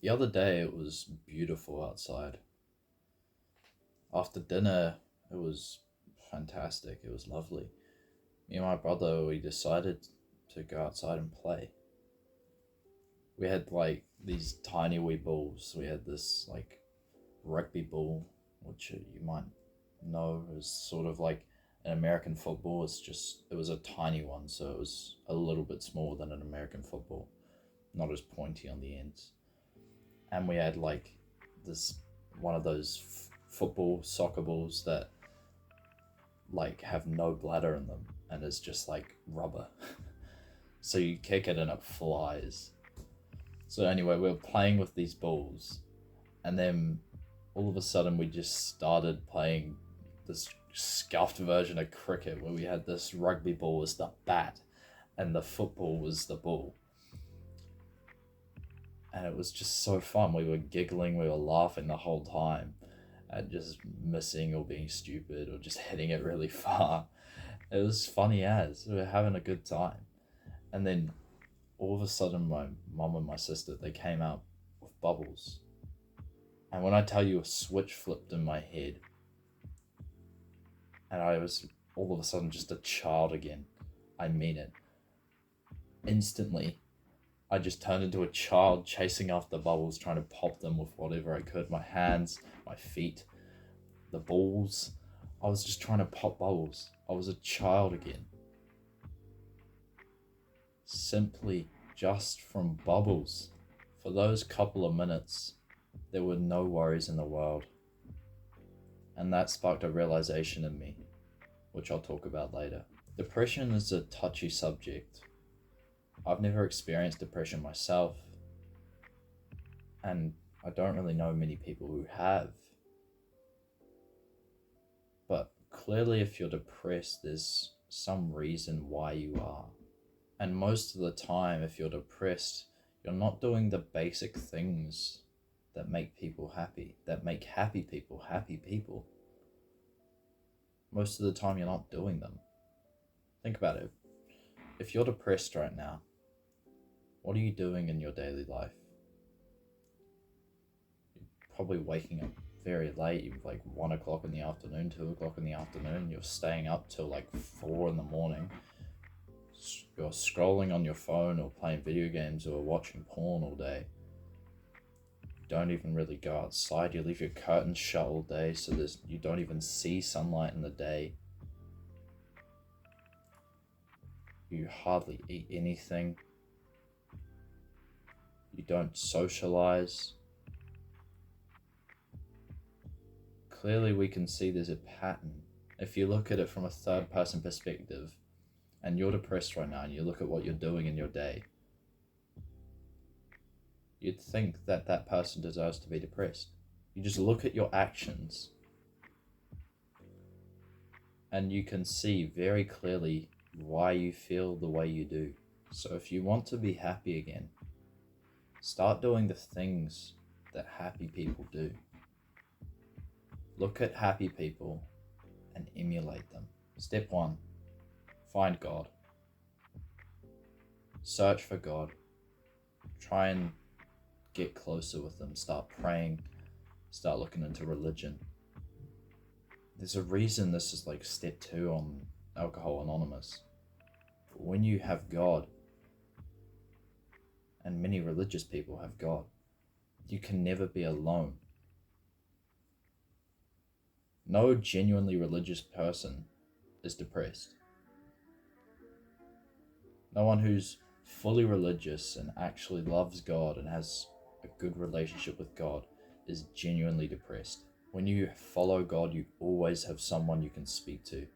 The other day it was beautiful outside. After dinner, it was fantastic. It was lovely. Me and my brother, we decided to go outside and play. We had like these tiny wee balls. We had this like rugby ball, which you might know is sort of like an American football. It was a tiny one, so it was a little bit smaller than an American football, not as pointy on the ends. And we had like this one of those football soccer balls that like have no bladder in them and it's just like rubber. So you kick it and it flies. So anyway, we were playing with these balls, and then all of a sudden we just started playing this scuffed version of cricket where we had this rugby ball as the bat and the football was the ball. And it was just so fun. We were giggling, we were laughing the whole time at just missing or being stupid or just hitting it really far. It was funny as we were having a good time. And then all of a sudden my mum and my sister, they came out with bubbles. And when I tell you, a switch flipped in my head and I was all of a sudden just a child again. I mean it. Instantly, I just turned into a child chasing after bubbles, trying to pop them with whatever I could. My hands, my feet, the balls. I was just trying to pop bubbles. I was a child again. Simply just from bubbles. For those couple of minutes, there were no worries in the world. And that sparked a realization in me, which I'll talk about later. Depression is a touchy subject. I've never experienced depression myself, and I don't really know many people who have. But clearly, if you're depressed, there's some reason why you are. And most of the time, if you're depressed, you're not doing the basic things that make people happy, that make happy people happy people. Most of the time, you're not doing them. Think about it. If you're depressed right now, what are you doing in your daily life? You're probably waking up very late, like 1 o'clock in the afternoon, 2 o'clock in the afternoon. You're staying up till like 4 in the morning. You're scrolling on your phone or playing video games or watching porn all day. You don't even really go outside. You leave your curtains shut all day, so you don't even see sunlight in the day. You hardly eat anything. You don't socialize. Clearly we can see there's a pattern. If you look at it from a third person perspective and you're depressed right now and you look at what you're doing in your day, you'd think that that person deserves to be depressed. You just look at your actions and you can see very clearly why you feel the way you do. So if you want to be happy again, start doing the things that happy people do. Look at happy people and emulate them. Step 1, find God. Search for God. Try and get closer with them. Start praying. Start looking into religion. There's a reason this is like step 2 on Alcohol Anonymous. When you have God, and many religious people have God, you can never be alone. No genuinely religious person is depressed. No one who's fully religious and actually loves God and has a good relationship with God is genuinely depressed. When you follow God, you always have someone you can speak to.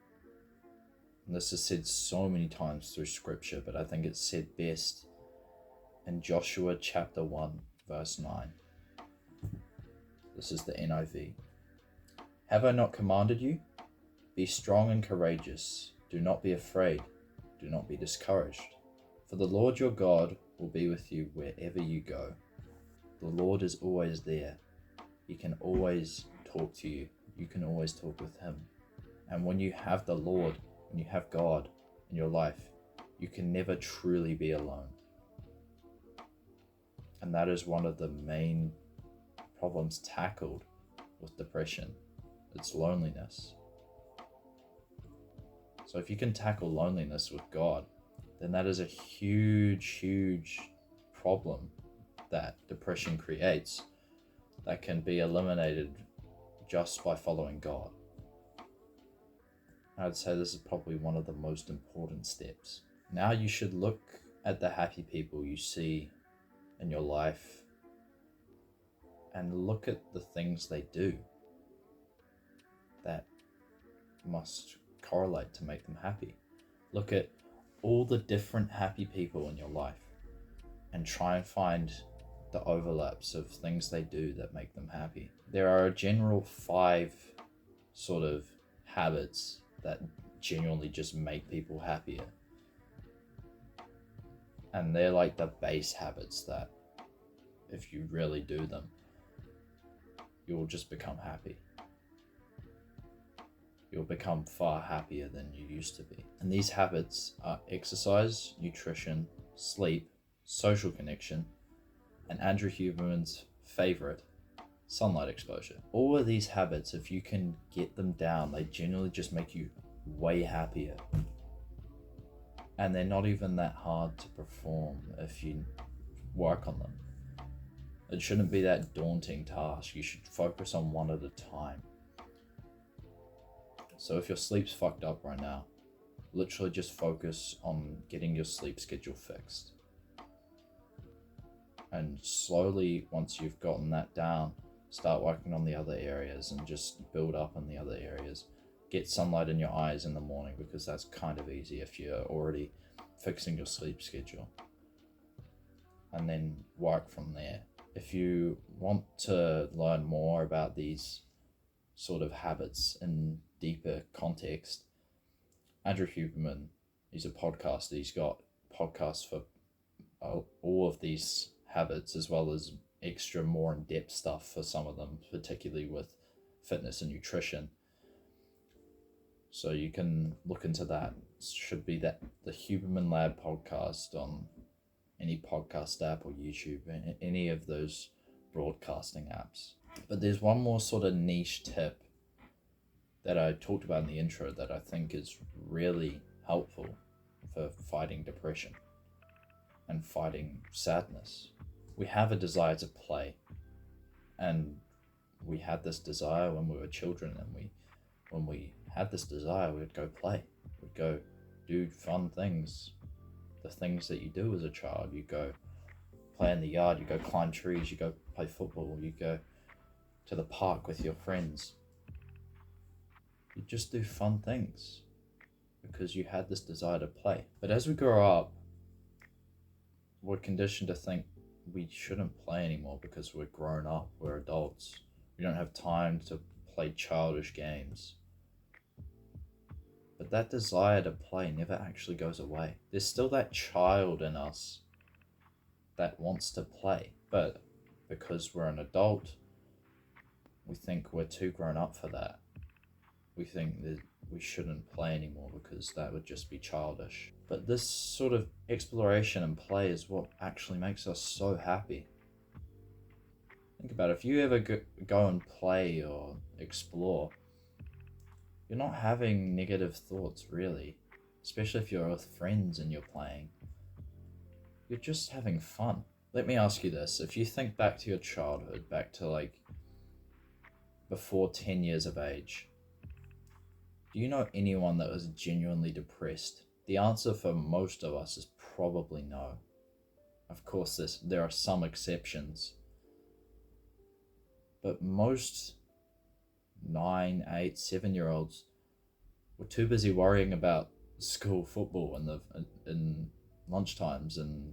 And this is said so many times through scripture, but I think it's said best in Joshua chapter 1, verse 9. This is the NIV. Have I not commanded you? Be strong and courageous. Do not be afraid. Do not be discouraged. For the Lord your God will be with you wherever you go. The Lord is always there. He can always talk to you. You can always talk with him. And when you have the Lord, when you have God in your life, you can never truly be alone. And that is one of the main problems tackled with depression. It's loneliness. So if you can tackle loneliness with God, then that is a huge problem that depression creates that can be eliminated just by following God. I'd say this is probably one of the most important steps. Now you should look at the happy people you see in your life and look at the things they do that must correlate to make them happy. Look at all the different happy people in your life and try and find the overlaps of things they do that make them happy. There are a general 5 sort of habits that genuinely just make people happier. And they're like the base habits that if you really do them, you will just become happy. You'll become far happier than you used to be. And these habits are exercise, nutrition, sleep, social connection, and Andrew Huberman's favorite, sunlight exposure. All of these habits, if you can get them down, they generally just make you way happier. And they're not even that hard to perform if you work on them. It shouldn't be that daunting task. You should focus on one at a time. So if your sleep's fucked up right now, literally just focus on getting your sleep schedule fixed. And slowly, once you've gotten that down, start working on the other areas and just build up on the other areas. Get sunlight in your eyes in the morning because that's kind of easy if you're already fixing your sleep schedule. And then work from there. If you want to learn more about these sort of habits in deeper context, Andrew Huberman, he's a podcaster. He's got podcasts for all of these habits as well as extra more in-depth stuff for some of them, particularly with fitness and nutrition. So you can look into that. It should be the Huberman Lab podcast on any podcast app or YouTube, any of those broadcasting apps. But there's one more sort of niche tip that I talked about in the intro that I think is really helpful for fighting depression and fighting sadness. We have a desire to play, and we had this desire when we were children, and when we had this desire, we'd go play. We'd go do fun things, the things that you do as a child. You go play in the yard, you go climb trees, you go play football, you go to the park with your friends. You just do fun things because you had this desire to play. But as we grow up, we're conditioned to think we shouldn't play anymore because we're grown up, we're adults. We don't have time to play childish games. But that desire to play never actually goes away. There's still that child in us that wants to play. But because we're an adult, we think we're too grown up for that. We think that we shouldn't play anymore because that would just be childish. But this sort of exploration and play is what actually makes us so happy. Think about it. If you ever go and play or explore, you're not having negative thoughts really, especially if you're with friends and you're playing. You're just having fun. Let me ask you this. If you think back to your childhood, back to like before 10 years of age, do you know anyone that was genuinely depressed? The answer for most of us is probably no. Of course, there are some exceptions. But most 9, 8, 7-year-olds were too busy worrying about school football in lunchtimes and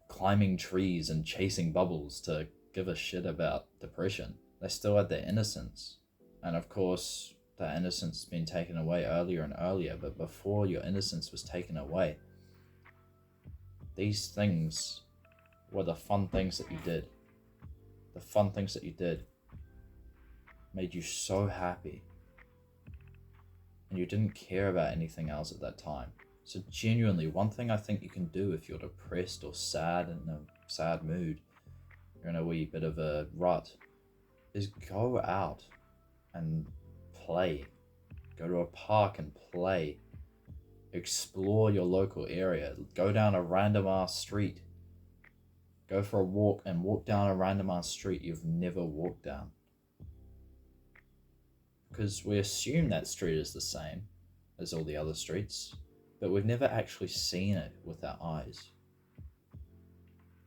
climbing trees and chasing bubbles to give a shit about depression. They still had their innocence. And of course, that innocence has been taken away earlier and earlier, but before your innocence was taken away, these things were the fun things that you did. The fun things that you did made you so happy, and you didn't care about anything else at that time. So genuinely, one thing I think you can do if you're depressed or sad in a sad mood, you're in a wee bit of a rut, is go out and play. Go to a park and play. Explore your local area. Go down a random ass street. Go for a walk and walk down a random ass street you've never walked down. Because we assume that street is the same as all the other streets, but we've never actually seen it with our eyes.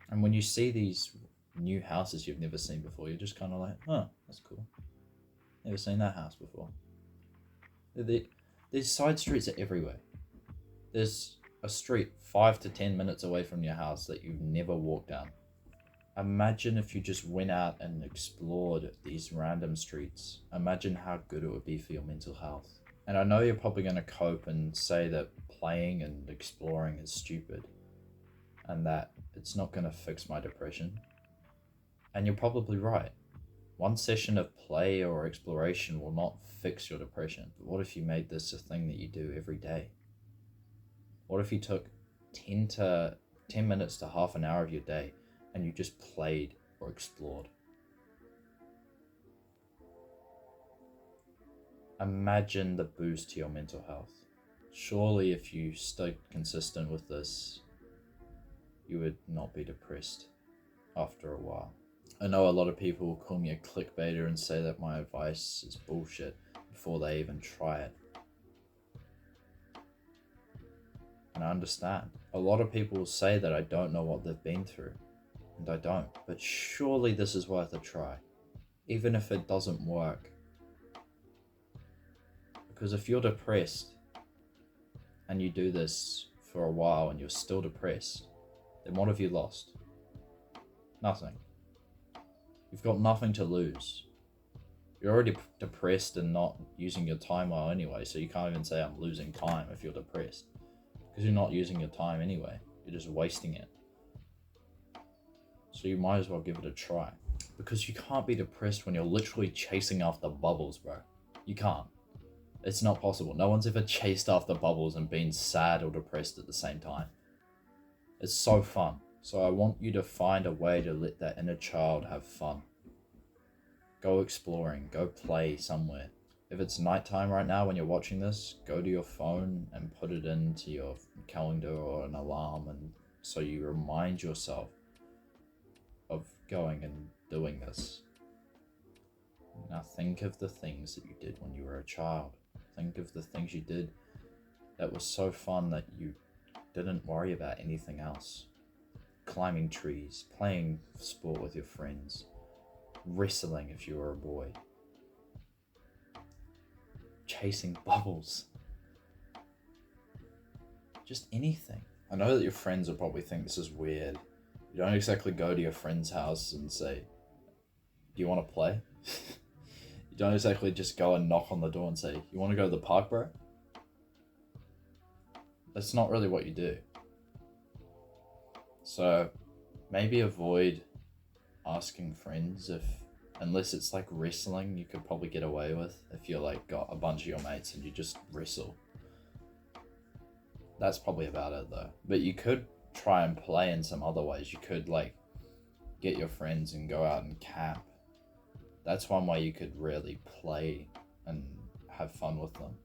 And when you see these new houses you've never seen before, you're just kind of like, oh, that's cool. Never seen that house before. These side streets are everywhere. There's a street 5 to 10 minutes away from your house that you've never walked down. Imagine if you just went out and explored these random streets. Imagine how good it would be for your mental health. And I know you're probably going to cope and say that playing and exploring is stupid and that it's not going to fix my depression. And you're probably right. One session of play or exploration will not fix your depression. But what if you made this a thing that you do every day? What if you took 10 minutes to half an hour of your day and you just played or explored? Imagine the boost to your mental health. Surely if you stayed consistent with this, you would not be depressed after a while. I know a lot of people will call me a clickbaiter and say that my advice is bullshit before they even try it. And I understand. A lot of people will say that I don't know what they've been through, and I don't. But surely this is worth a try, even if it doesn't work. Because if you're depressed and you do this for a while and you're still depressed, then what have you lost? Nothing. You've got nothing to lose. You're already depressed and not using your time well anyway, so you can't even say I'm losing time if you're depressed. Because you're not using your time anyway. You're just wasting it. So you might as well give it a try. Because you can't be depressed when you're literally chasing after bubbles, bro. You can't. It's not possible. No one's ever chased after bubbles and been sad or depressed at the same time. It's so fun. So I want you to find a way to let that inner child have fun. Go exploring. Go play somewhere. If it's nighttime right now when you're watching this, go to your phone and put it into your calendar or an alarm, and so you remind yourself of going and doing this. Now think of the things that you did when you were a child. Think of the things you did that was so fun that you didn't worry about anything else. Climbing trees, playing sport with your friends, wrestling if you were a boy, chasing bubbles, just anything. I know that your friends will probably think this is weird. You don't exactly go to your friend's house and say, do you want to play? You don't exactly just go and knock on the door and say, you want to go to the park, bro? That's not really what you do. So maybe avoid asking friends unless it's like wrestling, you could probably get away with if you're like got a bunch of your mates and you just wrestle. That's probably about it though. But you could try and play in some other ways. You could like get your friends and go out and camp. That's one way you could really play and have fun with them.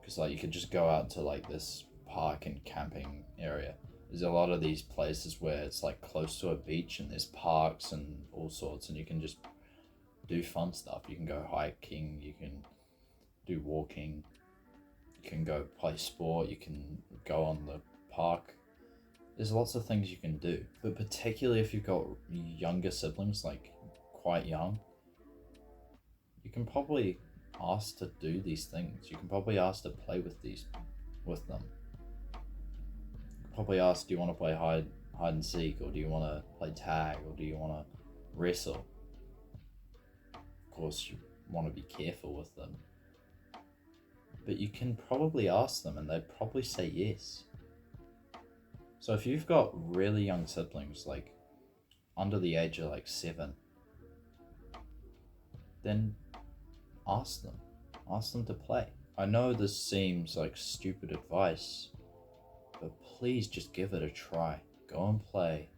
Because like you could just go out to like this park and camping area. There's a lot of these places where it's like close to a beach and there's parks and all sorts, and you can just do fun stuff. You can go hiking, you can do walking, you can go play sport, you can go on the park. There's lots of things you can do, but particularly if you've got younger siblings, like quite young, you can probably ask to do these things. You can probably ask to play with them. Probably ask, do you want to play hide and seek, or do you want to play tag, or do you want to wrestle? Of course, you want to be careful with them, but you can probably ask them and they'd probably say yes. So if you've got really young siblings, like under the age of like 7, then ask them to play. I know this seems like stupid advice, but please just give it a try. Go and play.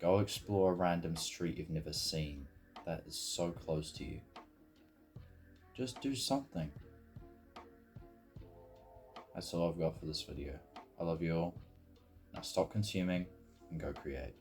Go explore a random street you've never seen that is so close to you. Just do something. That's all I've got for this video. I love you all. Now stop consuming and go create.